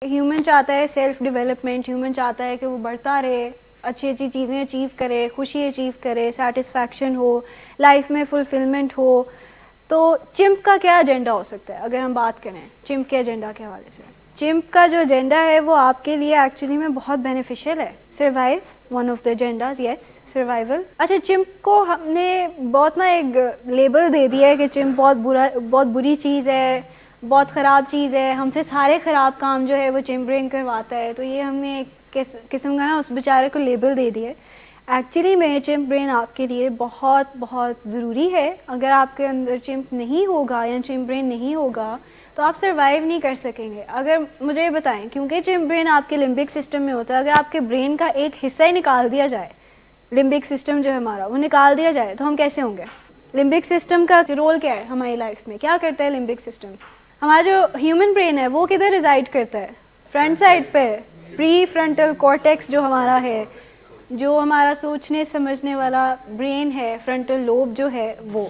Human چاہتا ہے self development, human چاہتا ہے کہ وہ بڑھتا رہے، اچھی اچھی چیزیں اچیو کرے، خوشی اچیو کرے، سیٹسفیکشن ہو، لائف میں فلفلمنٹ ہو. تو چمپ کا کیا ایجنڈا ہو سکتا ہے اگر ہم بات کریں چمپ کے ایجنڈا کے حوالے سے؟ چمپ کا جو ایجنڈا ہے وہ آپ کے لیے ایکچولی میں بہت بینیفیشیل ہے. Survive, one of the agendas, yes survival. اچھا، چمپ کو ہم نے بہت ایک لیبل دے دیا ہے کہ چمپ بہت بری چیز ہے، بہت خراب چیز ہے، ہم سے سارے خراب کام جو ہے وہ چمپ برین کرواتا ہے. تو یہ ہم نے ایک قسم کا اس بیچارے کو لیبل دے دیا ہے. ایکچولی میں چمپ برین آپ کے لیے بہت بہت ضروری ہے. اگر آپ کے اندر چمپ نہیں ہوگا یا چمپ برین نہیں ہوگا تو آپ سروائیو نہیں کر سکیں گے. اگر مجھے یہ بتائیں، کیونکہ چمپ برین آپ کے لمبک سسٹم میں ہوتا ہے، اگر آپ کے برین کا ایک حصہ ہی نکال دیا جائے، لمبک سسٹم جو ہے ہمارا وہ نکال دیا جائے تو ہم کیسے ہوں گے؟ لمبک سسٹم کا رول کیا ہے ہماری لائف میں؟ کیا کرتا ہے لمبک سسٹم؟ ہمارا جو ہیومن برین ہے وہ کدھر ریزائڈ کرتا ہے؟ فرنٹ سائڈ پہ، پری فرنٹل کورٹیکس جو ہمارا ہے، جو ہمارا سوچنے سمجھنے والا برین ہے، فرنٹل لوب جو ہے وہ.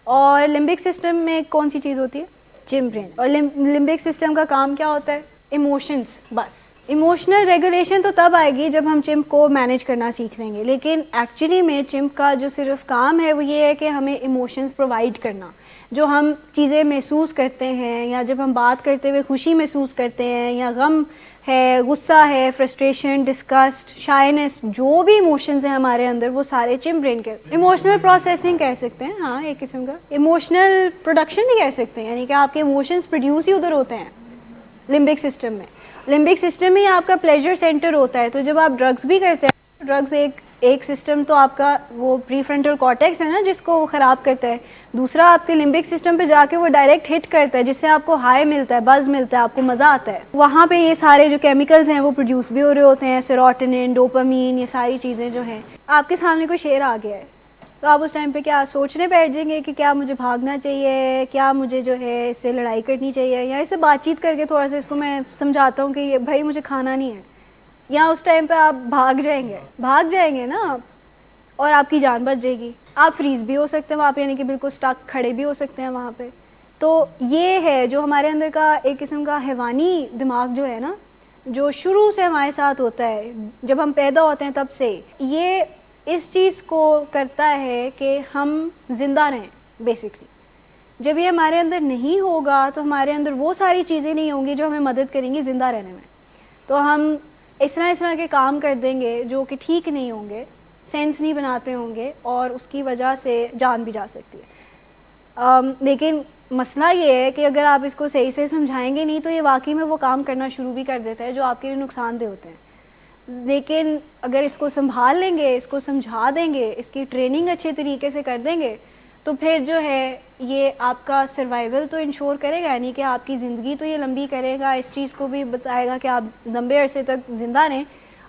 اور لمبک سسٹم میں کون سی چیز ہوتی ہے؟ Chump brain. اور لمبک سسٹم کا کام کیا ہوتا ہے؟ ایموشنز. بس ایموشنل ریگولیشن تو تب آئے گی جب ہم چمپ کو مینیج کرنا سیکھ لیں گے. لیکن ایکچولی میں چمپ کا جو صرف کام ہے وہ یہ ہے کہ ہمیں ایموشنز پرووائڈ کرنا. جو ہم چیزیں محسوس کرتے ہیں، یا جب ہم بات کرتے ہوئے خوشی محسوس کرتے ہیں، یا غم ہے، غصہ ہے، فرسٹریشن، ڈسکسٹ، شائنس، جو بھی ایموشنز ہیں ہمارے اندر وہ سارے چمپ برین کے. ایموشنل پروسیسنگ کہہ سکتے ہیں، ہاں ایک قسم کا. ایموشنل پروڈکشن بھی کہہ سکتے ہیں، یعنی کہ آپ کے ایموشنز پروڈیوس ہی ادھر ہوتے ہیں لمبک سسٹم میں. لمبک سسٹم ہی آپ کا پلیجر سینٹر ہوتا ہے. تو جب آپ ڈرگس بھی کرتے ہیں، ڈرگس ایک سسٹم تو آپ کا وہ پری فرنٹل کارٹیکس ہے نا جس کو وہ خراب کرتا ہے، دوسرا آپ کے لمبک سسٹم پہ جا کے وہ ڈائریکٹ ہٹ کرتا ہے، جس سے آپ کو ہائی ملتا ہے، بز ملتا ہے، آپ کو مزہ آتا ہے. وہاں پہ یہ سارے جو کیمیکلز ہیں وہ پروڈیوس بھی ہو رہے ہوتے ہیں، سیروٹونن، ڈوپامین، یہ ساری چیزیں جو ہیں. آپ کے سامنے کوئی شیر آ گیا ہے تو آپ اس ٹائم پہ کیا سوچنے بیٹھ جائیں گے کہ کیا مجھے بھاگنا چاہیے، کیا مجھے جو ہے اس سے لڑائی کرنی چاہیے، یا اس سے بات چیت کر کے تھوڑا سا اس کو میں سمجھاتا ہوں کہ یہ بھائی مجھے کھانا نہیں ہے، یا اس ٹائم پہ آپ بھاگ جائیں گے نا، اور آپ کی جان بچ جائے گی. آپ فریز بھی ہو سکتے ہیں وہاں پہ، یعنی کہ بالکل اسٹک کھڑے بھی ہو سکتے ہیں وہاں پہ. تو یہ ہے جو ہمارے اندر کا ایک قسم کا حیوانی دماغ جو ہے نا، جو شروع سے ہمارے ساتھ ہوتا ہے جب ہم پیدا ہوتے ہیں تب سے، یہ اس چیز کو کرتا ہے کہ ہم زندہ رہیں بیسکلی. جب یہ ہمارے اندر نہیں ہوگا تو ہمارے اندر وہ ساری چیزیں نہیں ہوں گی جو ہمیں مدد کریں گی زندہ رہنے میں. تو ہم اس طرح کے کام کر دیں گے جو کہ ٹھیک نہیں ہوں گے، سینس نہیں بناتے ہوں گے، اور اس کی وجہ سے جان بھی جا سکتی ہے. لیکن مسئلہ یہ ہے کہ اگر آپ اس کو صحیح سے سمجھائیں گے نہیں تو یہ واقعی میں وہ کام کرنا شروع بھی کر دیتا ہے جو آپ کے لیے نقصان دہ ہوتے ہیں. لیکن اگر اس کو سنبھال لیں گے، اس کو سمجھا دیں گے، اس کی ٹریننگ اچھے طریقے سے کر دیں گے تو پھر جو ہے یہ آپ کا سروائیول تو انشور کرے گا، یعنی کہ آپ کی زندگی تو یہ لمبی کرے گا، اس چیز کو بھی بتائے گا کہ آپ لمبے عرصے تک زندہ رہیں.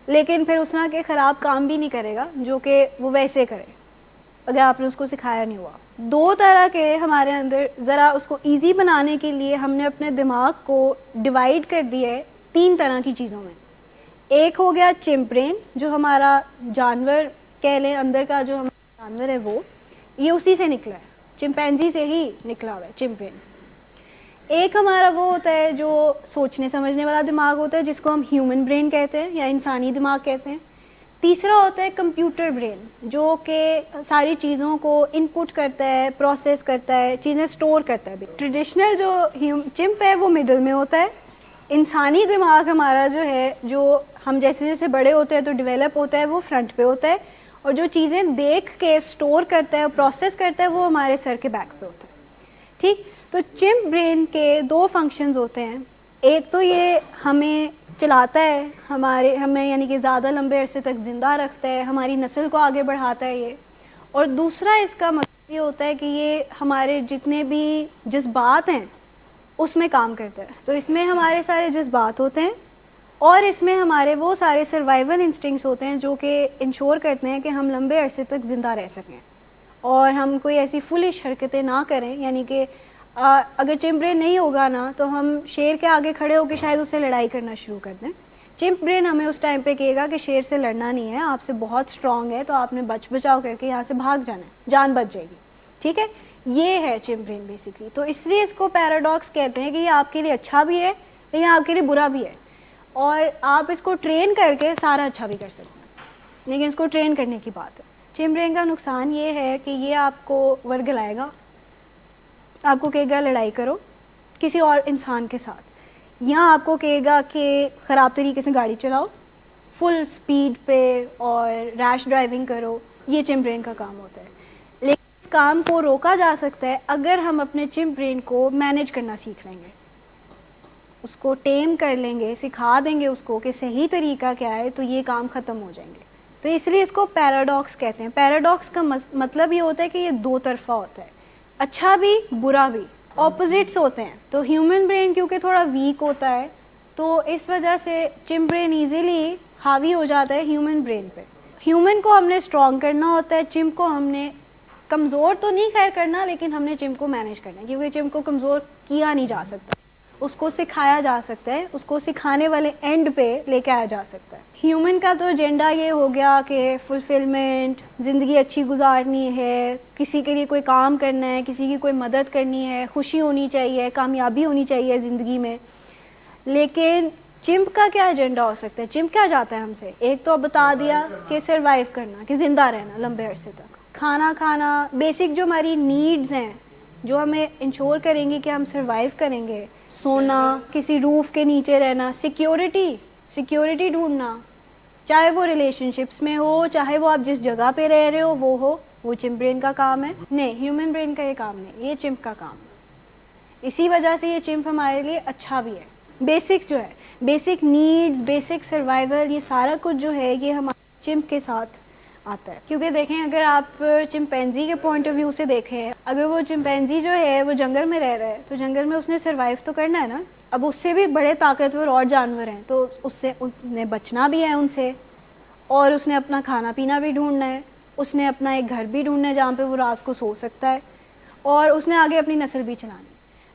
لیکن پھر اس طرح کے خراب کام بھی نہیں کرے گا جو کہ وہ ویسے کرے اگر آپ نے اس کو سکھایا نہیں ہوا. دو طرح کے ہمارے اندر، ذرا اس کو ایزی بنانے کے لیے ہم نے اپنے دماغ کو ڈیوائڈ کر دیا ہے 3 طرح کی چیزوں میں. ایک ہو گیا چمپ برین، جو ہمارا جانور کہہ لیں، اندر کا جو ہمارا جانور ہے وہ یہ اسی سے نکلا ہے، چمپینزی سے ہی نکلا ہوا ہے چمپ برین. ایک ہمارا وہ ہوتا ہے جو سوچنے سمجھنے والا دماغ ہوتا ہے، جس کو ہم ہیومن برین کہتے ہیں یا انسانی دماغ کہتے ہیں. تیسرا ہوتا ہے کمپیوٹر برین، جو کہ ساری چیزوں کو ان پٹ کرتا ہے، پروسیس کرتا ہے، چیزیں سٹور کرتا ہے. ٹریڈیشنل جو چمپ ہے وہ مڈل میں ہوتا ہے. انسانی دماغ ہمارا جو ہے، جو ہم جیسے جیسے بڑے ہوتے ہیں تو ڈیولپ ہوتا ہے، وہ فرنٹ پہ ہوتا ہے. اور جو چیزیں دیکھ کے سٹور کرتا ہے، پروسیس کرتا ہے، وہ ہمارے سر کے بیک پہ ہوتا ہے. ٹھیک، تو چمپ برین کے 2 فنکشنز ہوتے ہیں. ایک تو یہ ہمیں چلاتا ہے، ہمیں یعنی کہ زیادہ لمبے عرصے تک زندہ رکھتا ہے، ہماری نسل کو آگے بڑھاتا ہے یہ. اور دوسرا اس کا مطلب یہ ہوتا ہے کہ یہ ہمارے جتنے بھی جذبات ہیں اس میں کام کرتا ہے. تو اس میں ہمارے سارے جذبات ہوتے ہیں، اور اس میں ہمارے وہ سارے سروائیول انسٹنکٹس ہوتے ہیں جو کہ انشور کرتے ہیں کہ ہم لمبے عرصے تک زندہ رہ سکیں اور ہم کوئی ایسی فولش حرکتیں نہ کریں. یعنی کہ اگر چمپ برین نہیں ہوگا نا تو ہم شیر کے آگے کھڑے ہو کے شاید اس سے لڑائی کرنا شروع کر دیں. چمپ برین ہمیں اس ٹائم پہ کہے گا کہ شیر سے لڑنا نہیں ہے، آپ سے بہت اسٹرانگ ہے، تو آپ نے بچاؤ کر کے یہاں سے بھاگ جانا ہے، جان بچ جائے گی. ٹھیک ہے، یہ ہے چمپ برین بیسکلی. تو اس لیے اس کو پیراڈاکس کہتے ہیں کہ یہ آپ کے لیے اچھا بھی ہے لیکن آپ کے لیے برا بھی ہے. اور آپ اس کو ٹرین کر کے سارا اچھا بھی کر سکتے ہیں, لیکن اس کو ٹرین کرنے کی بات ہے. چمپ برین کا نقصان یہ ہے کہ یہ آپ کو ورگلائے گا, آپ کو کہے گا لڑائی کرو کسی اور انسان کے ساتھ, یا آپ کو کہے گا کہ خراب طریقے سے گاڑی چلاؤ, فل سپیڈ پہ اور ریش ڈرائیونگ کرو. یہ چمپ برین کا کام ہوتا ہے. لیکن اس کام کو روکا جا سکتا ہے اگر ہم اپنے چمپ برین کو مینیج کرنا سیکھ لیں گے, اس کو ٹیم کر لیں گے, سکھا دیں گے اس کو کہ صحیح طریقہ کیا ہے, تو یہ کام ختم ہو جائیں گے. تو اس لیے اس کو پیراڈاکس کہتے ہیں. پیراڈاکس کا مطلب یہ ہوتا ہے کہ یہ دو طرفہ ہوتا ہے, اچھا بھی برا بھی, اپوزٹس ہوتے ہیں. تو ہیومن برین کیونکہ تھوڑا ویک ہوتا ہے تو اس وجہ سے چمپ برین ایزیلی حاوی ہو جاتا ہے ہیومن برین پہ. ہیومن کو ہم نے اسٹرانگ کرنا ہوتا ہے, چمپ کو ہم نے کمزور تو نہیں خیر کرنا, لیکن ہم نے چمپ کو مینیج کرنا ہے, کیونکہ چمپ کو کمزور کیا نہیں جا سکتا, اس کو سکھایا جا سکتا ہے, اس کو سکھانے والے اینڈ پہ لے کے آیا جا سکتا ہے. ہیومن کا تو ایجنڈا یہ ہو گیا کہ فلفلمنٹ, زندگی اچھی گزارنی ہے, کسی کے لیے کوئی کام کرنا ہے, کسی کی کوئی مدد کرنی ہے, خوشی ہونی چاہیے, کامیابی ہونی چاہیے زندگی میں. لیکن چمپ کا کیا ایجنڈا ہو سکتا ہے؟ چمپ کیا چاہتا ہے ہم سے؟ ایک تو بتا دیا کہ سروائیو کرنا, کہ زندہ رہنا لمبے عرصے تک, کھانا کھانا, بیسک جو ہماری نیڈز ہیں جو ہمیں انشور کریں گی کہ ہم سروائیو کریں گے, سونا, کسی روف کے نیچے رہنا, سیکیورٹی ڈھونڈنا, چاہے وہ ریلیشن شپس میں ہو, چاہے وہ آپ جس جگہ پہ رہ رہے ہو, وہ چمپ برین کا کام ہے. نہیں, ہیومن برین کا یہ کام نہیں, یہ چمپ کا کام ہے. اسی وجہ سے یہ چمپ ہمارے لیے اچھا بھی ہے. بیسک جو ہے, بیسک نیڈز, بیسک سروائیول, یہ سارا کچھ جو ہے یہ ہمارے چمپ کے ساتھ آتا ہے. کیونکہ دیکھیں اگر آپ چمپینزی کے پوائنٹ آف ویو سے دیکھیں, اگر وہ چمپینزی جو ہے وہ جنگل میں رہ رہا ہے تو جنگل میں اس نے سروائیو تو کرنا ہے نا. اب اس سے بھی بڑے طاقتور اور جانور ہیں, تو اس نے بچنا بھی ہے ان سے, اور اس نے اپنا کھانا پینا بھی ڈھونڈنا ہے, اس نے اپنا ایک گھر بھی ڈھونڈنا ہے جہاں پہ وہ رات کو سو سکتا ہے, اور اس نے آگے اپنی نسل بھی چلانی.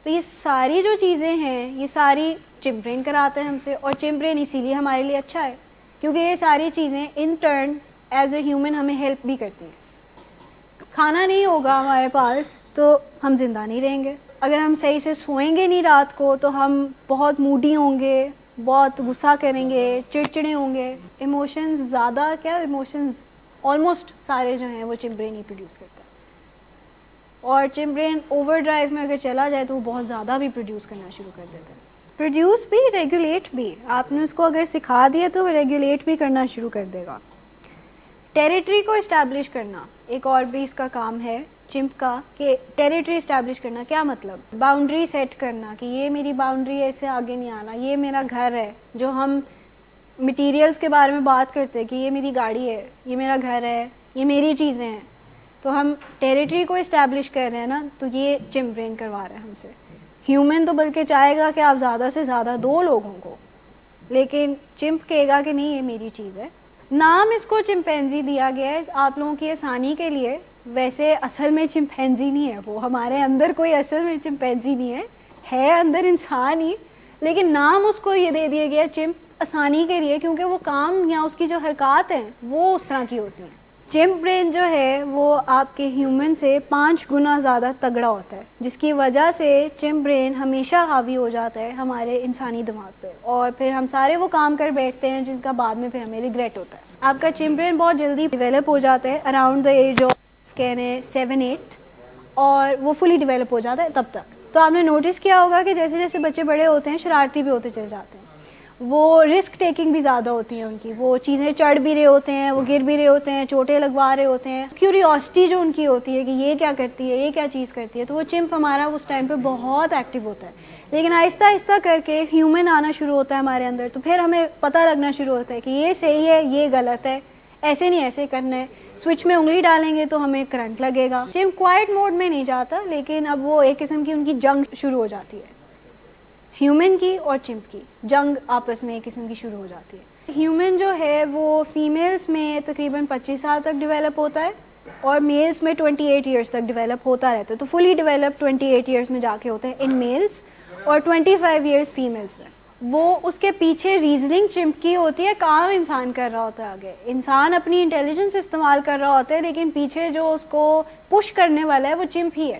تو یہ ساری جو چیزیں ہیں یہ ساری چمپ برین کراتا ہے ہم سے, اور چمپ برین اسی لیے ہمارے لیے اچھا ہے کیونکہ یہ ساری چیزیں in turn as a human ہمیں ہیلپ بھی کرتی ہیں. کھانا نہیں ہوگا ہمارے پاس تو ہم زندہ نہیں رہیں گے. اگر ہم صحیح سے سوئیں گے نہیں رات کو تو ہم بہت موڈی ہوں گے, بہت غصہ کریں گے, چڑچڑے ہوں گے. ایموشنز زیادہ کیا, ایموشنز آلموسٹ سارے جو ہیں وہ چمپ برین ہی پروڈیوس کرتا ہے. اور چمپ برین اوور ڈرائیو میں اگر چلا جائے تو وہ بہت زیادہ بھی پروڈیوس کرنا شروع کر دیتا ہے. پروڈیوس بھی, ریگولیٹ بھی. آپ نے اس کو اگر سکھا دیا تو وہ ریگولیٹ بھی کرنا شروع کر دے گا. ٹیریٹری کو اسٹیبلش کرنا ایک اور بھی اس کا کام ہے چمپ کا, کہ ٹیریٹری اسٹیبلش کرنا کیا مطلب, باؤنڈری سیٹ کرنا کہ یہ میری باؤنڈری ہے, اس سے آگے نہیں آنا, یہ میرا گھر ہے. جو ہم مٹیریلز کے بارے میں بات کرتے ہیں کہ یہ میری گاڑی ہے, یہ میرا گھر ہے, یہ میری چیزیں ہیں, تو ہم ٹیریٹری کو اسٹیبلش کر رہے ہیں نا, تو یہ چمپ برین کروا رہا ہے ہم سے. ہیومن تو بلکہ چاہے گا کہ آپ زیادہ سے زیادہ 2 لوگوں کو, لیکن چمپ کہے گا کہ نہیں یہ میری چیز ہے. نام اس کو چمپینزی دیا گیا ہے آپ لوگوں کی آسانی کے لیے, ویسے اصل میں چمپینزی نہیں ہے وہ, ہمارے اندر کوئی اصل میں چمپینزی نہیں ہے اندر انسان ہی, لیکن نام اس کو یہ دے دیا گیا چمپ آسانی کے لیے, کیونکہ وہ کام یا اس کی جو حرکات ہیں وہ اس طرح کی ہوتی ہیں. چمپ برین جو ہے وہ آپ کے ہیومن سے 5 گنا زیادہ تگڑا ہوتا ہے, جس کی وجہ سے چمپ برین ہمیشہ حاوی ہو جاتا ہے ہمارے انسانی دماغ پہ, اور پھر ہم سارے وہ کام کر بیٹھتے ہیں جن کا بعد میں پھر ہمیں ریگریٹ ہوتا ہے. آپ کا چمپ برین بہت جلدی ڈیولپ ہو جاتا ہے اراؤنڈ دا ایج آف کہنے 7-8, اور وہ فلی ڈیولپ ہو جاتا ہے تب تک. تو آپ نے نوٹس کیا ہوگا کہ جیسے جیسے بچے بڑے ہوتے ہیں شرارتی بھی ہوتے چلے جاتے ہیں, وہ رسک ٹیکنگ بھی زیادہ ہوتی ہے ان کی, وہ چیزیں چڑھ بھی رہے ہوتے ہیں, وہ گر بھی رہے ہوتے ہیں, چوٹیں لگوا رہے ہوتے ہیں. کیوریوسٹی جو ان کی ہوتی ہے کہ یہ کیا کرتی ہے, یہ کیا چیز کرتی ہے, تو وہ چمپ ہمارا اس ٹائم پہ بہت ایکٹیو ہوتا ہے. لیکن آہستہ آہستہ کر کے ہیومن آنا شروع ہوتا ہے ہمارے اندر, تو پھر ہمیں پتہ لگنا شروع ہوتا ہے کہ یہ صحیح ہے, یہ غلط ہے, ایسے نہیں ایسے کرنا ہے, سوئچ میں انگلی ڈالیں گے تو ہمیں کرنٹ لگے گا. چمپ کوائٹ موڈ میں نہیں جاتا, لیکن اب وہ ایک قسم کی ان کی جنگ شروع ہو جاتی ہے, ہیومن کی اور چمپ کی جنگ آپس میں ایک قسم کی شروع ہو جاتی ہے. ہیومن جو ہے وہ فیمیلز میں تقریباً 25 سال تک ڈیولپ ہوتا ہے, اور میلز میں 28 ایئرس تک ڈیولپ ہوتا رہتا ہے. تو فلی ڈیولپ 28 ایئرس میں جا کے ہوتا ہے ان میلز, اور 25 ایئرس فیمیلز میں. وہ اس کے پیچھے ریزننگ چمپ کی ہوتی ہے, کام انسان کر رہا ہوتا ہے, آگے انسان اپنی انٹیلیجنس استعمال کر رہا ہوتا ہے, لیکن پیچھے جو اس کو پش کرنے والا ہے وہ چمپ ہی ہے.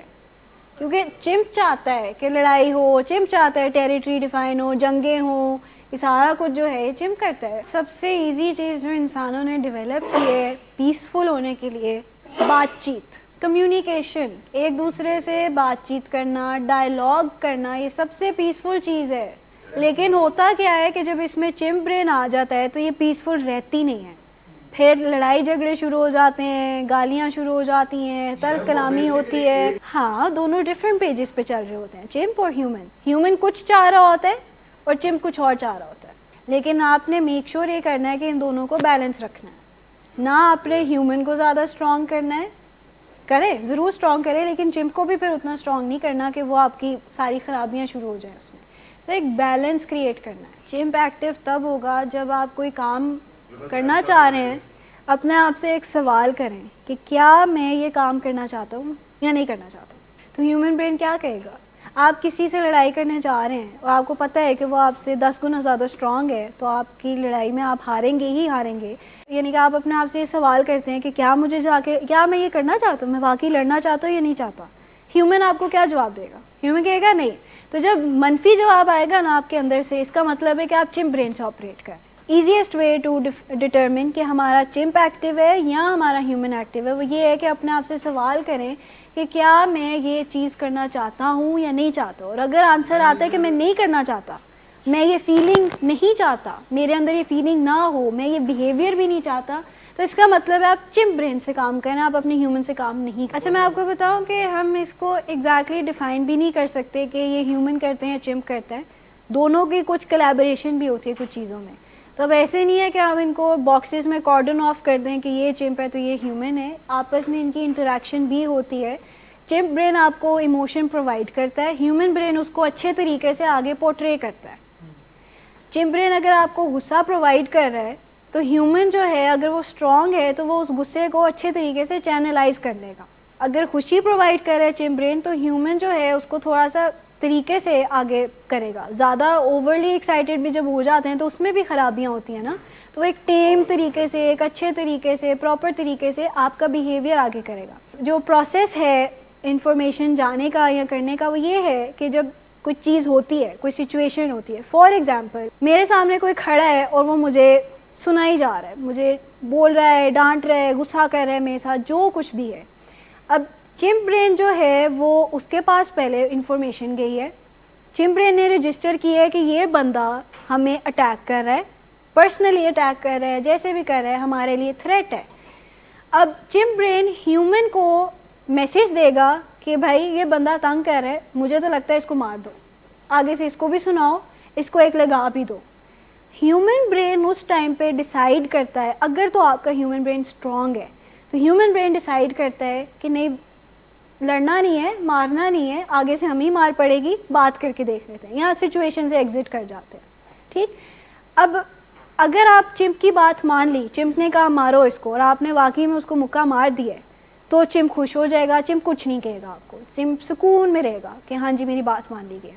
کیونکہ چمپ چاہتا ہے کہ لڑائی ہو, چمپ چاہتا ہے ٹیریٹری ڈیفائن ہو, جنگیں ہوں, یہ سارا کچھ جو ہے چمپ کرتا ہے. سب سے ایزی چیز جو انسانوں نے ڈیولپ کی ہے پیسفل ہونے کے لیے, بات چیت, کمیونیکیشن, ایک دوسرے سے بات چیت کرنا, ڈائلاگ کرنا, یہ سب سے پیسفل چیز ہے. لیکن ہوتا کیا ہے کہ جب اس میں چمپ برین آ جاتا ہے تو یہ پیسفل رہتی نہیں ہے, پھر لڑائی جھگڑے شروع ہو جاتے ہیں, گالیاں شروع ہو جاتی ہیں, تلخ کلامی ہوتی ہے. ہاں دونوں ڈفرینٹ پیجز پہ چل رہے ہوتے ہیں, چمپ اور ہیومن. ہیومن کچھ چاہ رہا ہوتا ہے اور چمپ کچھ اور چاہ رہا ہوتا ہے. لیکن آپ نے میک شور یہ کرنا ہے کہ ان دونوں کو بیلنس رکھنا ہے. نہ آپ نے ہیومن کو زیادہ اسٹرانگ کرنا ہے, کریں ضرور اسٹرانگ کریں, لیکن چمپ کو بھی پھر اتنا اسٹرانگ نہیں کرنا کہ وہ آپ کی ساری خرابیاں شروع ہو جائیں اس میں. تو ایک بیلنس کریٹ کرنا ہے. چمپ ایکٹیو تب ہوگا جب آپ کوئی کام کرنا چاہ رہے ہیں, اپنے آپ سے ایک سوال کریں کہ کیا میں یہ کام کرنا چاہتا ہوں یا نہیں کرنا چاہتا ہوں. تو ہیومن برین کیا کہے گا؟ آپ کسی سے لڑائی کرنے جا رہے ہیں اور آپ کو پتہ ہے کہ وہ آپ سے 10 گنا زیادہ اسٹرانگ ہے, تو آپ کی لڑائی میں آپ ہاریں گے ہی ہاریں گے. یعنی کہ آپ اپنے آپ سے یہ سوال کرتے ہیں کہ کیا مجھے جا کے, کیا میں یہ کرنا چاہتا ہوں, میں واقعی لڑنا چاہتا ہوں یا نہیں چاہتا. ہیومن آپ کو کیا جواب دے گا؟ ہیومن کہے گا نہیں. تو جب منفی جواب آئے گا نا آپ کے اندر سے, اس کا مطلب ہے کہ آپ چمپ برین سے آپریٹ کر رہے ہیں. ایزیسٹ وے ٹو ڈٹرمن کہ ہمارا چمپ ایکٹیو ہے یا ہمارا ہیومن ایکٹیو ہے, وہ یہ ہے کہ اپنے آپ سے سوال کریں کہ کیا میں یہ چیز کرنا چاہتا ہوں یا نہیں چاہتا. اور اگر آنسر آتا ہے کہ میں نہیں کرنا چاہتا, میں یہ فیلنگ نہیں چاہتا, میرے اندر یہ فیلنگ نہ ہو, میں یہ بیہیویئر بھی نہیں چاہتا, تو اس کا مطلب ہے آپ چمپ برین سے کام کریں, آپ اپنے ہیومن سے کام نہیں. اچھا میں آپ کو بتاؤں کہ ہم اس کو ایگزیکٹلی ڈیفائن بھی نہیں کر سکتے کہ یہ ہیومن کرتے ہیں یا چمپ کرتے ہیں. دونوں کی کچھ کلیبریشن بھی ہوتی ہے کچھ چیزوں میں. تو اب ایسے نہیں ہے کہ ہم ان کو باکسز میں کارڈن آف کر دیں کہ یہ چمپ ہے تو یہ ہیومن ہے. آپس میں ان کی انٹریکشن بھی ہوتی ہے. چمپ برین آپ کو ایموشن پرووائڈ کرتا ہے, ہیومن برین اس کو اچھے طریقے سے آگے پورٹرے کرتا ہے. چمپ برین اگر آپ کو غصہ پرووائڈ کر رہا ہے تو ہیومن جو ہے اگر وہ اسٹرانگ ہے تو وہ اس غصے کو اچھے طریقے سے چینلائز کر لے گا. اگر خوشی پرووائڈ کر رہا ہے چمپ برین تو ہیومن جو ہے اس کو تھوڑا سا طریقے سے آگے کرے گا. زیادہ اوورلی ایکسائٹیڈ بھی جب ہو جاتے ہیں تو اس میں بھی خرابیاں ہوتی ہیں نا, تو ایک ٹیم طریقے سے, ایک اچھے طریقے سے, پراپر طریقے سے آپ کا بیہیویئر آگے کرے گا. جو پروسیس ہے انفارمیشن جانے کا یا کرنے کا وہ یہ ہے کہ جب کوئی چیز ہوتی ہے, کوئی سچویشن ہوتی ہے, فار ایگزامپل میرے سامنے کوئی کھڑا ہے اور وہ مجھے سنائی جا رہا ہے, مجھے بول رہا ہے, ڈانٹ رہا ہے, غصہ کر رہا ہے میرے ساتھ, جو کچھ بھی ہے. اب چمپ برین جو ہے وہ اس کے پاس پہلے انفارمیشن گئی ہے, چمپ برین نے رجسٹر کی ہے کہ یہ بندہ ہمیں اٹیک کر رہا ہے, پرسنلی اٹیک کر رہا ہے, جیسے بھی کر رہا ہے, ہمارے لیے تھریٹ ہے. اب چمپ برین ہیومن کو میسج دے گا کہ بھائی یہ بندہ تنگ کر رہا ہے, مجھے تو لگتا ہے اس کو مار دو, آگے سے اس کو بھی سناؤ, اس کو ایک لگا بھی دو. ہیومن برین اس ٹائم پہ ڈیسائیڈ کرتا ہے, اگر تو آپ کا ہیومن برین اسٹرانگ ہے تو ہیومن برین ڈیسائیڈ کرتا ہے کہ نہیں لڑنا نہیں ہے, مارنا نہیں ہے, آگے سے ہم ہی مار پڑے گی, بات کر کے دیکھ لیتے ہیں, یہاں سچویشن سے ایگزٹ کر جاتے ہیں. ٹھیک, اب اگر آپ چمپ کی بات مان لی, چمپ نے کہا مارو اس کو, اور آپ نے واقعی میں اس کو مکہ مار دیا ہے, تو چمپ خوش ہو جائے گا, چمپ کچھ نہیں کہے گا آپ کو, چمپ سکون میں رہے گا کہ ہاں جی میری بات مان لی گئی.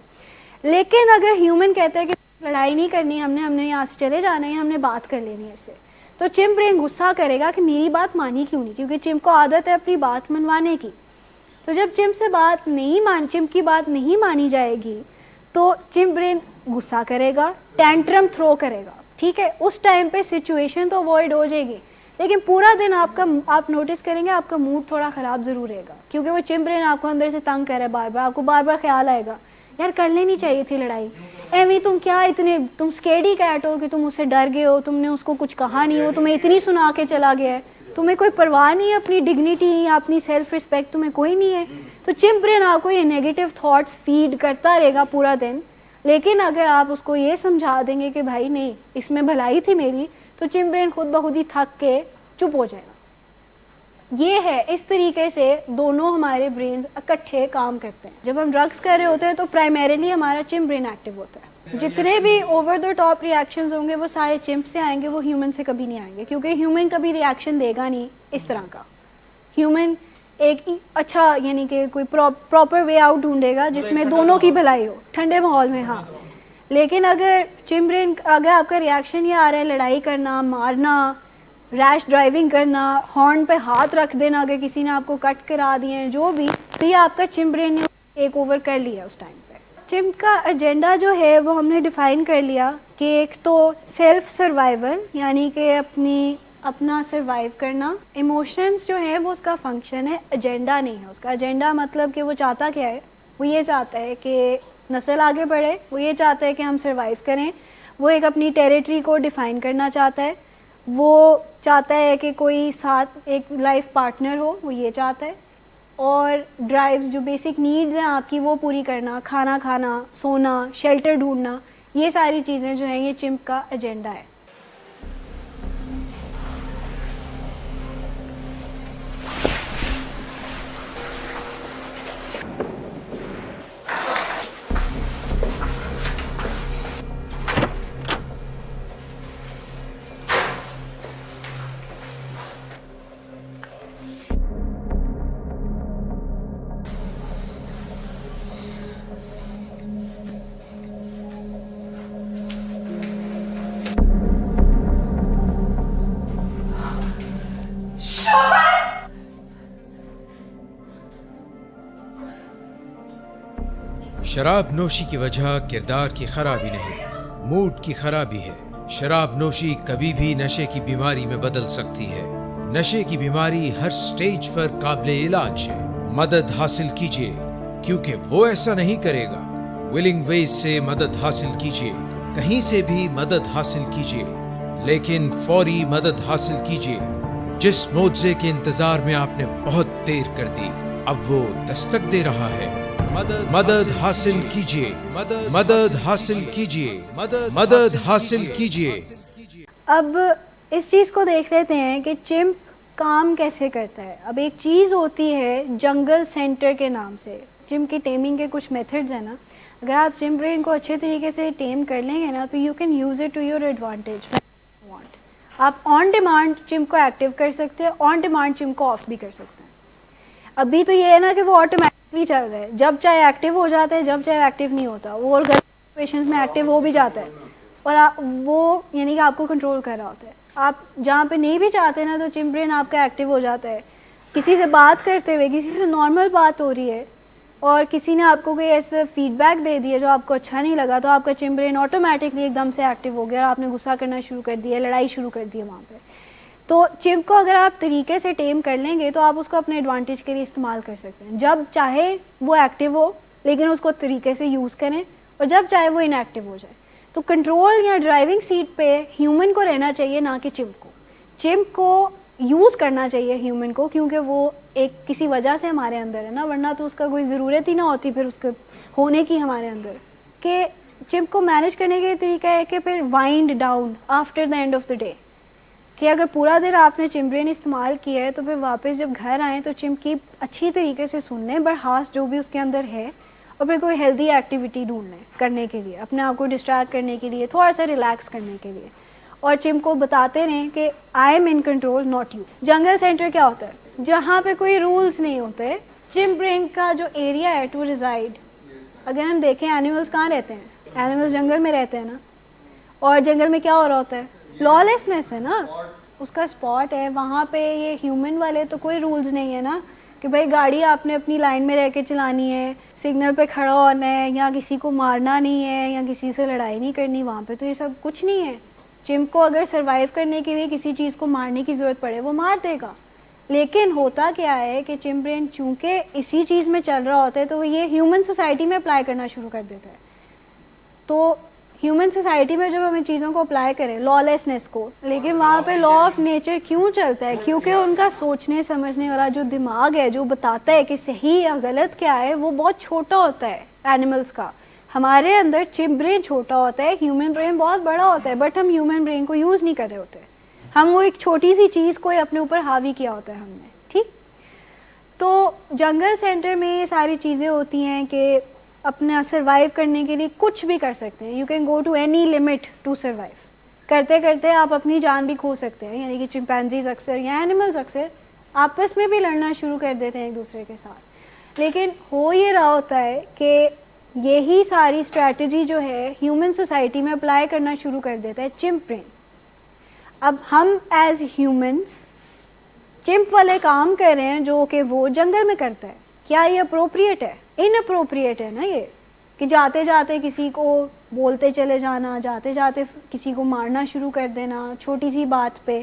لیکن اگر ہیومن کہتا ہے کہ لڑائی نہیں کرنی, ہم نے یہاں سے چلے جانا ہے, ہم نے بات کر لینی ہے اس سے, تو چمپ برین غصہ کرے گا کہ میری بات مانی کیوں نہیں, کیونکہ چمپ کو عادت ہے اپنی بات منوانے کی. تو جب چمپ سے چمپ کی بات نہیں مانی جائے گی تو چمپ برین غصہ کرے گا, ٹینٹرم تھرو کرے گا. ٹھیک ہے, اس ٹائم پہ سچویشن تو اوائڈ ہو جائے گی, لیکن پورا دن آپ نوٹس کریں گے آپ کا موڈ تھوڑا خراب ضرور رہے گا, کیونکہ وہ چمپ برین آپ کو اندر سے تنگ کر رہا ہے بار بار, آپ کو بار بار خیال آئے گا یار کر لینی چاہیے تھی لڑائی, ایویں تم کیا اتنے تم اسکیڈی کیٹ ہو کہ تم اس سے ڈر گئے ہو, تم نے اس کو کچھ کہا نہیں, وہ تمہیں اتنی سنا کے چلا گیا ہے, تمہیں کوئی پرواہ نہیں ہے اپنی ڈگنیٹی یا اپنی سیلف رسپیکٹ تمہیں کوئی نہیں ہے. تو چمپ برین آپ کو یہ نیگیٹو تھاٹس فیڈ کرتا رہے گا پورا دن. لیکن اگر آپ اس کو یہ سمجھا دیں گے کہ بھائی نہیں اس میں بھلائی تھی میری, تو چمپ برین خود بخود ہی تھک کے چپ ہو جائے گا. یہ ہے, اس طریقے سے دونوں ہمارے برینز اکٹھے کام کرتے ہیں. جب ہم ڈرگس کر رہے ہوتے ہیں تو پرائمریلی ہمارا چمپ برین ایکٹیو ہوتا ہے. جتنے بھی اوور دا ٹاپ ریئیکشنز ہوں گے وہ سارے چمپ سے آئیں گے, وہ ہیومن سے کبھی نہیں آئیں گے, کیونکہ ہیومن کبھی ریئیکشن دے گا نہیں اس طرح کا. ہیومن ایک اچھا یعنی کہ کوئی پراپر وے آؤٹ ڈھونڈے گا جس میں دونوں کی بھلائی ہو, ٹھنڈے ماحول میں. ہاں, لیکن اگر چمپ برین اگر آپ کا ریئیکشن یہ آ رہا ہے لڑائی کرنا, مارنا, ریش ڈرائیونگ کرنا, ہارن پہ ہاتھ رکھ دینا اگر کسی نے آپ کو کٹ کرا دیے ہیں, جو بھی, تو یہ آپ کا چمپ برین ایک اوور کر لیا اس ٹائم پہ. چمپ کا ایجنڈا جو ہے وہ ہم نے ڈیفائن کر لیا کہ ایک تو سیلف سروائیول یعنی کہ اپنا سروائیو کرنا. ایموشنز جو ہیں وہ اس کا فنکشن ہے, ایجنڈا نہیں ہے اس کا. ایجنڈا مطلب کہ وہ چاہتا کیا ہے, وہ یہ چاہتا ہے کہ نسل آگے بڑھے, وہ یہ چاہتا ہے کہ ہم سروائیو کریں, وہ ایک اپنی ٹیریٹری کو ڈیفائن کرنا چاہتا ہے, وہ چاہتا ہے کہ کوئی ساتھ ایک لائف پارٹنر ہو, وہ یہ چاہتا ہے. اور ڈرائیوز جو بیسک نیڈز ہیں آپ کی وہ پوری کرنا, کھانا کھانا, سونا, شیلٹر ڈھونڈنا, یہ ساری چیزیں جو ہیں یہ چمپ کا ایجنڈا ہے. شراب نوشی کی وجہ کردار کی خرابی نہیں, موڈ کی خرابی ہے. شراب نوشی کبھی بھی نشے کی بیماری میں بدل سکتی ہے. نشے کی بیماری ہر سٹیج پر قابل علاج ہے. مدد حاصل کیجیے کیونکہ وہ ایسا نہیں کرے گا. ولنگ ویز سے مدد حاصل کیجیے, کہیں سے بھی مدد حاصل کیجیے, لیکن فوری مدد حاصل کیجیے. جس معجزے کے انتظار میں آپ نے بہت دیر کر دی اب وہ دستک دے رہا ہے. مدد حاصل کیجیے, مدد حاصل کیجیے, مدد حاصل کیجیے. اب اس چیز کو دیکھ لیتے ہیں کہ چمپ کام کیسے کرتا ہے. اب ایک چیز ہوتی ہے جنگل سینٹر کے نام سے. چمپ کی ٹیمنگ کے کچھ میتھڈز ہیں نا, اگر آپ چمپ برین کو اچھے طریقے سے ٹیم کر لیں گے نا تو you can use it to your advantage. آپ آن ڈیمانڈ چمپ کو ایکٹیو کر سکتے ہیں, آن ڈیمانڈ چمپ کو آف بھی کر سکتے ہیں. ابھی تو یہ ہے نا کہ وہ آٹومیٹکلی چل رہا ہے, جب چاہے ایکٹیو ہو جاتا ہے, جب چاہے ایکٹیو نہیں ہوتا. وہ اور سچویشنز میں ایکٹیو ہو بھی جاتا ہے اور وہ یعنی کہ آپ کو کنٹرول کر رہا ہوتا ہے. آپ جہاں پہ نہیں بھی چاہتے نا تو چمپ برین آپ کا ایکٹیو ہو جاتا ہے. کسی سے بات کرتے ہوئے, کسی سے نارمل بات ہو رہی ہے اور کسی نے آپ کو کوئی ایسا فیڈ بیک دے دیا جو آپ کو اچھا نہیں لگا, تو آپ کا چمپ برین آٹومیٹکلی ایک دم سے ایکٹیو ہو گیا اور آپ نے غصہ کرنا شروع کر دیا, لڑائی شروع کر دی وہاں پہ. تو چمپ کو اگر آپ طریقے سے ٹیم کر لیں گے تو آپ اس کو اپنے ایڈوانٹیج کے لیے استعمال کر سکتے ہیں. جب چاہے وہ ایکٹیو ہو لیکن اس کو طریقے سے یوز کریں, اور جب چاہے وہ ان ایکٹیو ہو جائے. تو کنٹرول یا ڈرائیونگ سیٹ پہ ہیومن کو رہنا چاہیے, نہ کہ چمپ کو. چمپ کو یوز کرنا چاہیے ہیومن کو, کیونکہ وہ ایک کسی وجہ سے ہمارے اندر ہے نا, ورنہ تو اس کا کوئی ضرورت ہی نہ ہوتی پھر اس کے ہونے کی ہمارے اندر. کہ چمپ کو مینیج کرنے کا طریقہ ہے کہ پھر وائنڈ down after the and of the day, کہ اگر پورا دن آپ نے چمپ برین استعمال کیا ہے تو پھر واپس جب گھر آئیں تو چمپ کی اچھی طریقے سے سن لیں برخاست جو بھی اس کے اندر ہے, اور پھر کوئی ہیلدی ایکٹیویٹی ڈھونڈ لیں کرنے کے لیے, اپنے آپ کو ڈسٹریکٹ کرنے کے لیے, تھوڑا سا ریلیکس کرنے کے لیے. اور چمپ کو بتاتے رہیں کہ I am in control not you. جنگل سینٹر کیا ہوتا ہے؟ جہاں پہ کوئی رولز نہیں ہوتے. چمپ برین کا جو ایریا ہے ٹو ریزائڈ, اگر ہم دیکھیں اینیملز کہاں رہتے ہیں, اینیملز جنگل میں رہتے ہیں نا, اور جنگل میں کیا ہو رہا ہوتا ہے, لا لیسنس ہے نا, اس کا اسپاٹ ہے وہاں پہ. یہ ہیومن والے تو کوئی رولز نہیں ہے نا کہ بھائی گاڑی آپ نے اپنی لائن میں رہ کے چلانی ہے, سگنل پہ کھڑا ہونا ہے, یا کسی کو مارنا نہیں ہے, یا کسی سے لڑائی نہیں کرنی. وہاں پہ تو یہ سب کچھ نہیں ہے. چمپ کو اگر سروائیو کرنے کے لیے کسی چیز کو مارنے کی ضرورت پڑے وہ مار دے گا. لیکن ہوتا کیا ہے کہ چمپ برین چونکہ اسی چیز میں چل رہا ہوتا ہے تو وہ یہ ہیومن سوسائٹی میں اپلائی کرنا شروع کر دیتا ہے. تو ہیومن سوسائٹی میں جب ہمیں چیزوں کو اپلائی کریں, لا لیسنس کو, لیکن وہاں پہ لا آف نیچر کیوں چلتا ہے؟ کیونکہ ان کا سوچنے سمجھنے والا جو دماغ ہے جو بتاتا ہے کہ صحیح یا غلط کیا ہے وہ بہت چھوٹا ہوتا ہے اینیملز کا. ہمارے اندر چمپ برین چھوٹا ہوتا ہے, ہیومن برین بہت بڑا ہوتا ہے, بٹ ہم ہیومن برین کو یوز نہیں کر رہے ہوتے. ہم وہ ایک چھوٹی سی چیز کو اپنے اوپر حاوی کیا ہوتا ہے ہم نے. ٹھیک, تو جنگل سینٹر میں یہ ساری چیزیں ہوتی ہیں کہ اپنا سروائیو کرنے کے لیے کچھ بھی کر سکتے ہیں. You can go to any limit to survive. کرتے کرتے آپ اپنی جان بھی کھو سکتے ہیں. یعنی کہ چمپینزیز اکثر یا اینیملز اکثر آپس میں بھی لڑنا شروع کر دیتے ہیں ایک دوسرے کے ساتھ. لیکن ہو یہ رہا ہوتا ہے کہ یہی ساری اسٹریٹجی جو ہے ہیومن سوسائٹی میں اپلائی کرنا شروع کر دیتا ہے چمپ برین. اب ہم ایز ہیومنس چمپ والے کام کر رہے ہیں جو کہ وہ جنگل میں کرتا ہے. کیا یہ اپروپریٹ ہے؟ ان اپروپریٹ ہے نا یہ، کہ جاتے جاتے کسی کو بولتے چلے جانا، جاتے جاتے کسی کو مارنا شروع کر دینا چھوٹی سی بات پہ،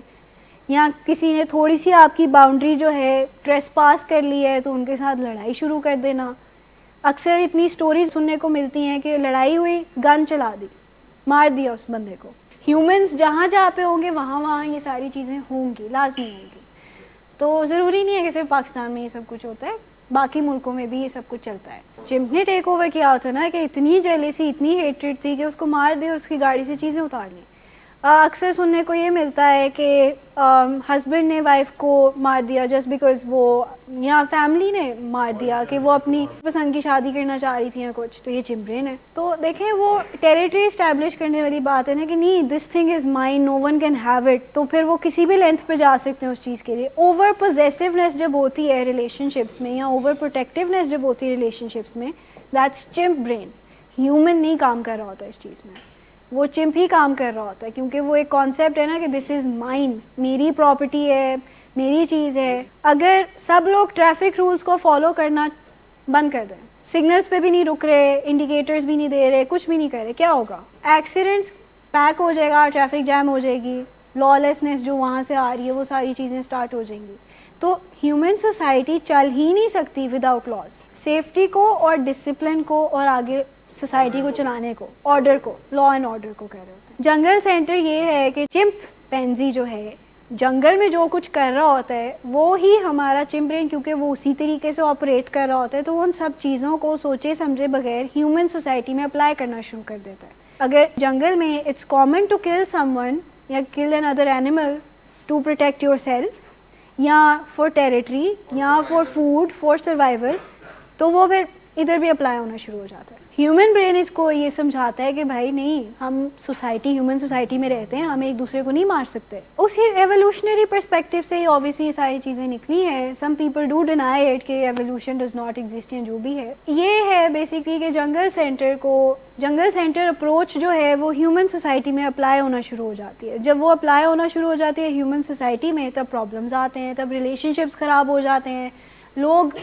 یا کسی نے تھوڑی سی آپ کی باؤنڈری جو ہے ٹریس پاس کر لی ہے تو ان کے ساتھ لڑائی شروع کر دینا. اکثر اتنی سٹوریز سننے کو ملتی ہیں کہ لڑائی ہوئی، گن چلا دی، مار دیا اس بندے کو. ہیومنز جہاں جہاں پہ ہوں گے وہاں یہ ساری چیزیں ہوں گی، لازمی ہوں گی. تو ضروری نہیں ہے کہ صرف پاکستان میں یہ سب کچھ ہوتا ہے، باقی ملکوں میں بھی یہ سب کچھ چلتا ہے. چمپ نے ٹیک اوور کیا ہوتا نا کہ اتنی جیلیسی، اتنی ہیٹریڈ تھی کہ اس کو مار دے اور اس کی گاڑی سے چیزیں اتار لیں. اکثر سننے کو یہ ملتا ہے کہ ہسبینڈ نے وائف کو مار دیا جسٹ بیکاز وہ، یا فیملی نے مار دیا کہ وہ اپنی پسند کی شادی کرنا چاہ رہی تھی یا کچھ، تو یہ چمپ برین ہے. تو دیکھیں وہ ٹیریٹری اسٹیبلش کرنے والی بات ہے نا کہ نہیں، this thing is mine, no one can have it. تو پھر وہ کسی بھی لینتھ پہ جا سکتے ہیں اس چیز کے لیے. اوور پوزیسونیس جب ہوتی ہے ریلیشن شپس میں، یا اوور پروٹیکٹیونیس جب ہوتی ہے ریلیشن شپس میں، دیٹس چمپ برین. ہیومن نہیں کام کر رہا ہوتا اس چیز میں، وہ چمپ ہی کام کر رہا ہوتا ہے، کیونکہ وہ ایک کانسیپٹ ہے نا کہ دس از مائن، میری پراپرٹی ہے، میری چیز ہے. اگر سب لوگ ٹریفک رولز کو فالو کرنا بند کر دیں، سگنلز پہ بھی نہیں رک رہے، انڈیکیٹرز بھی نہیں دے رہے، کچھ بھی نہیں کر رہے، کیا ہوگا؟ ایکسیڈنٹس پیک ہو جائے گا، ٹریفک جیم ہو جائے گی، لا لیسنس جو وہاں سے آ رہی ہے وہ ساری چیزیں اسٹارٹ ہو جائیں گی. تو ہیومن سوسائٹی چل ہی نہیں سکتی وداؤٹ لاز. سیفٹی کو اور ڈسپلن کو اور آگے سوسائٹی کو چلانے کو، آرڈر کو، لا اینڈ آرڈر کو کہہ رہے ہوتے ہیں. جنگل سینٹر یہ ہے کہ چمپ پینزی جو ہے جنگل میں جو کچھ کر رہا ہوتا ہے وہ ہی ہمارا چمپ برین، کیونکہ وہ اسی طریقے سے آپریٹ کر رہا ہوتا ہے، تو ان سب چیزوں کو سوچے سمجھے بغیر ہیومن سوسائٹی میں اپلائی کرنا شروع کر دیتا ہے. اگر جنگل میں it's common to kill some one یا kill another animal to protect yourself, یا فار ٹیریٹری، یا فار فوڈ، فار سروائیول، تو وہ پھر ادھر بھی اپلائی ہونا شروع ہو جاتا ہے. ہیومن برین اس کو یہ سمجھاتا ہے کہ بھائی نہیں، ہم سوسائٹی، ہیومن سوسائٹی میں رہتے ہیں، ہم ایک دوسرے کو نہیں مار سکتے. اسی ایوولوشنری پرسپیکٹیو سے ہی اوبیسلی یہ ساری چیزیں نکلی ہیں. Some people do deny it کہ ایوولوشن ڈز ناٹ ایگزسٹ، جو بھی ہے. یہ ہے بیسکلی کہ جنگل سینٹر اپروچ جو ہے وہ ہیومن سوسائٹی میں اپلائی ہونا شروع ہو جاتی ہے. جب وہ اپلائی ہونا شروع ہو جاتی ہے ہیومن سوسائٹی میں، تب پرابلمز آتے ہیں، تب ریلیشن شپس خراب ہو جاتے ہیں، لوگ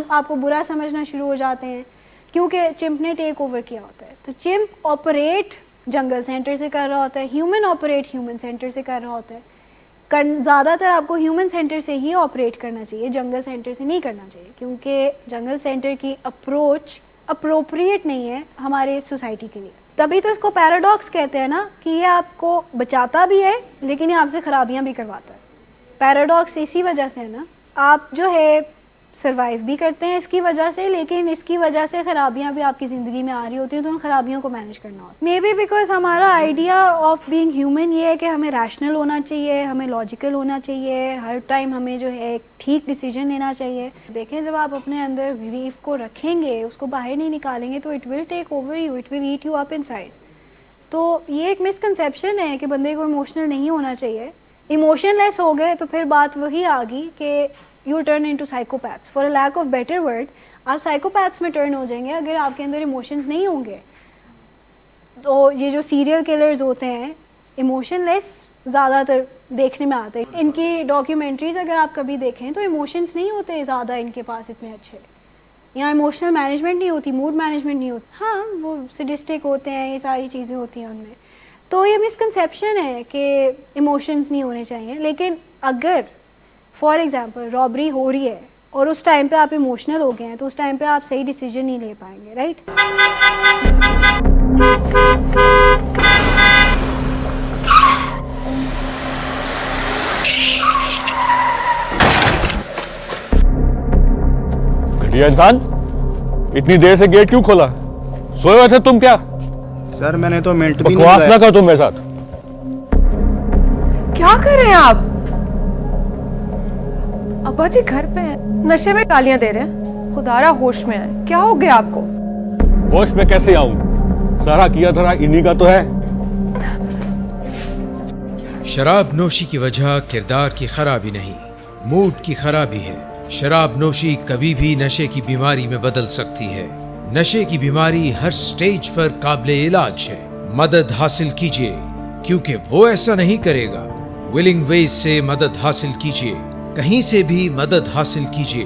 آپ کو برا سمجھنا شروع ہو جاتے ہیں، کیونکہ چمپ نے ٹیک اوور کیا ہوتا ہے. تو چمپ آپریٹ جنگل سینٹر سے کر رہا ہوتا ہے، ہیومن آپریٹ ہیومن سینٹر سے کر رہا ہوتا ہے. زیادہ تر آپ کو ہیومن سینٹر سے ہی آپریٹ کرنا چاہیے، جنگل سینٹر سے نہیں کرنا چاہیے، کیونکہ جنگل سینٹر کی اپروچ اپروپریٹ نہیں ہے ہمارے سوسائٹی کے لیے. تبھی تو اس کو پیراڈاکس کہتے ہیں نا، کہ یہ آپ کو بچاتا بھی ہے لیکن یہ آپ سے خرابیاں بھی کرواتا ہے. پیراڈاکس اسی وجہ سے ہے نا، آپ جو ہے سروائیو بھی کرتے ہیں اس کی وجہ سے، لیکن اس کی وجہ سے خرابیاں بھی آپ کی زندگی میں آ رہی ہوتی ہیں، تو ان خرابیوں کو مینیج کرنا ہوتا ہے. مے بی بیکاز ہمارا آئیڈیا آف بینگ ہیومن یہ ہے کہ ہمیں ریشنل ہونا چاہیے، ہمیں لاجیکل ہونا چاہیے، ہر ٹائم ہمیں جو ہے ایک ٹھیک ڈیسیجن لینا چاہیے. دیکھیں جب آپ اپنے اندر گریف کو رکھیں گے، اس کو باہر نہیں نکالیں گے، تو it will take over you, it will eat you up inside. تو یہ ایک مسکنسیپشن ہے کہ بندے کو ایموشنل نہیں ہونا چاہیے. ایموشن لیس ہو گئے تو پھر بات وہی آ گئی کہ you turn into psychopaths. For a lack of better word, آپ psychopaths میں ٹرن ہو جائیں گے اگر آپ کے اندر ایموشنز نہیں ہوں گے. تو یہ جو سیریل کلرز ہوتے ہیں ایموشن لیس زیادہ تر دیکھنے میں آتے ہیں. ان کی ڈاکیومنٹریز اگر آپ کبھی دیکھیں تو ایموشنز نہیں ہوتے زیادہ ان کے پاس اتنے اچھے، یا ایموشنل مینجمنٹ نہیں ہوتی، موڈ مینجمنٹ نہیں ہوتی. ہاں وہ سڈسٹک ہوتے ہیں، یہ ساری چیزیں ہوتی ہیں ان میں. تو یہ مسکنسیپشن ہے کہ ایموشنز نہیں ہونے چاہیے. لیکن اگر فار ایگزامپل رابری ہو رہی ہے اور اس ٹائم پہ آپ ایموشنل ہو گئے ہیں، تو اس ٹائم پہ آپ صحیح ڈیسیجن نہیں لے پائیں گے، رائٹ؟ گھٹیا انسان، اتنی دیر سے گیٹ کیوں کھولا؟ سوئے ہوئے تھے تم کیا؟ سر میں نے تو منٹ بھی بکواس نہ کر تم میرے ساتھ. کیا کر رہے ہیں آپ؟ ابا جی گھر پہ ہیں، نشے میں گالیاں دے رہے ہیں. خدارا ہوش میں آئے، کیا ہو گیا آپ کو؟ ہوش میں کیسے آؤں؟ سارا کیا دھرا انہی کا تو ہے. شراب نوشی کی وجہ کردار کی خرابی نہیں، موڈ کی خرابی ہے. شراب نوشی کبھی بھی نشے کی بیماری میں بدل سکتی ہے. نشے کی بیماری ہر سٹیج پر قابل علاج ہے. مدد حاصل کیجیے، کیونکہ وہ ایسا نہیں کرے گا. ولنگ ویز سے مدد حاصل کیجیے، کہیں سے بھی مدد حاصل کیجیے.